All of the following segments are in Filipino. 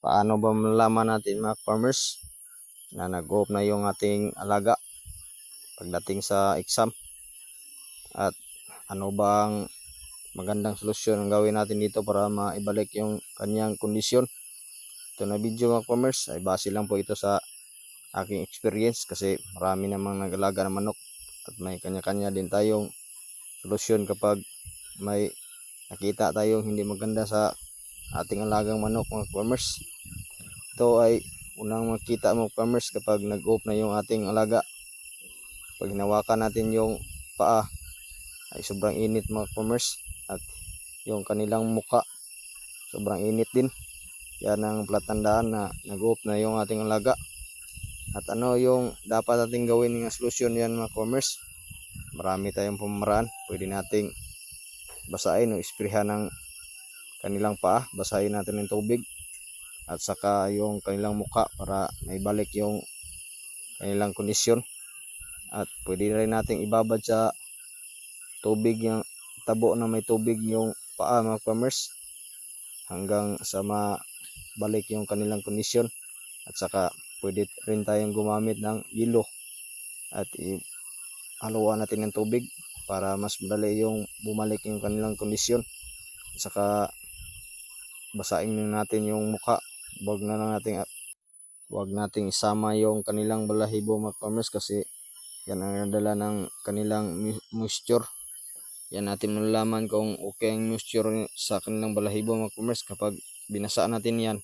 Paano ba malaman natin mga farmers na nag-off na yung ating alaga pagdating sa exam? At ano bang magandang solusyon ang gawin natin dito para maibalik yung kanyang kondisyon? Ito na video mga farmers ay base lang po ito sa aking experience kasi marami namang nag-alaga ng manok at may kanya-kanya din tayong solusyon kapag may nakita tayong hindi maganda sa ating alagang manok mga farmers. Ito ay unang makita mga farmers kapag nag-off na yung ating alaga. Pag hinawakan natin yung paa ay sobrang init mga farmers at yung kanilang muka sobrang init din. Yan ang palatandaan na nag-off na yung ating alaga. At ano yung dapat nating gawin ng solusyon yan mga farmers? Marami tayong pamaraan. Pwede nating basahin o isprehan ng kanilang paa, basahin natin ng tubig at saka yung kanilang muka para maibalik yung kanilang kondisyon. At pwede rin nating ibabad sa tubig yung tabo na may tubig yung paa mga farmers hanggang sa mabalik yung kanilang kondisyon. At saka pwede rin tayong gumamit ng yelo at haluan natin ng tubig para mas madali yung bumalik yung kanilang kondisyon. At saka basahin natin yung mukha. Wag nating isama yung kanilang balahibo mga farmers kasi yan ang nadala ng kanilang moisture. Yan natin malalaman kung okay ang moisture sa kanilang balahibo mga farmers kapag binasa natin yan.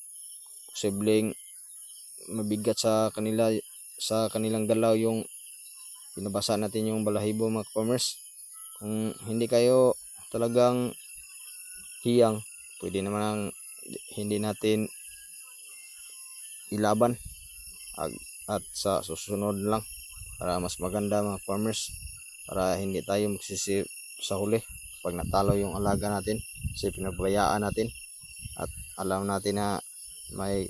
Posibleng mabigat sa kanilang dalaw yung binabasa natin yung balahibo mga farmers. Kung hindi kayo talagang hiyang, pwede naman hindi natin ilaban at sa susunod lang para mas maganda mga farmers, para hindi tayo magsisi sa huli pag natalo yung alaga natin kasi pinabayaan natin at alam natin na may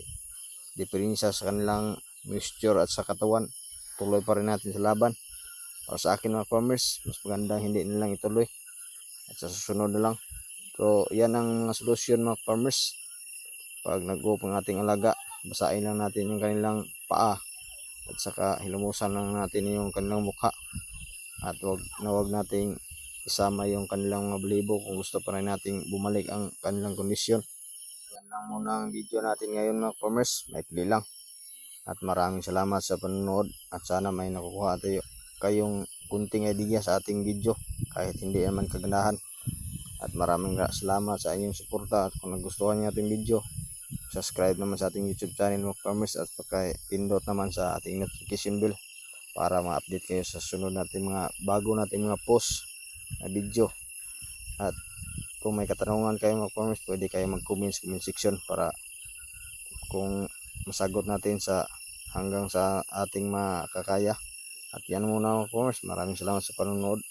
diferensya sa kanilang moisture at sa katawan. Tuloy pa rin natin sa laban. Para sa akin mga farmers, mas maganda hindi nilang ituloy at sa susunod na lang. So yan ang mga solusyon mga farmers. Pag nag-off ang ating alaga, basahin lang natin yung kanilang paa at saka hilumusan lang natin yung kanilang mukha at wag nating isama yung kanilang mga balibo kung gusto pa rin nating bumalik ang kanilang kondisyon. Yan lang muna ang video natin ngayon mga farmers, maikli lang. At maraming salamat sa panonood at sana may nakukuha kayong kunting idea sa ating video kahit hindi naman kagandahan. At maraming salamat sa inyong suporta at kung nagustuhan niyo ating video, subscribe naman sa ating YouTube channel mga farmers at pindot naman sa ating notification bell para ma-update kayo sa sunod natin bago natin mga post na video. At kung may katanungan kayo mga farmers, pwede kayo mag-comment section para kung masagot natin hanggang sa ating makakaya. At yan muna mga farmers, maraming salamat sa panonood.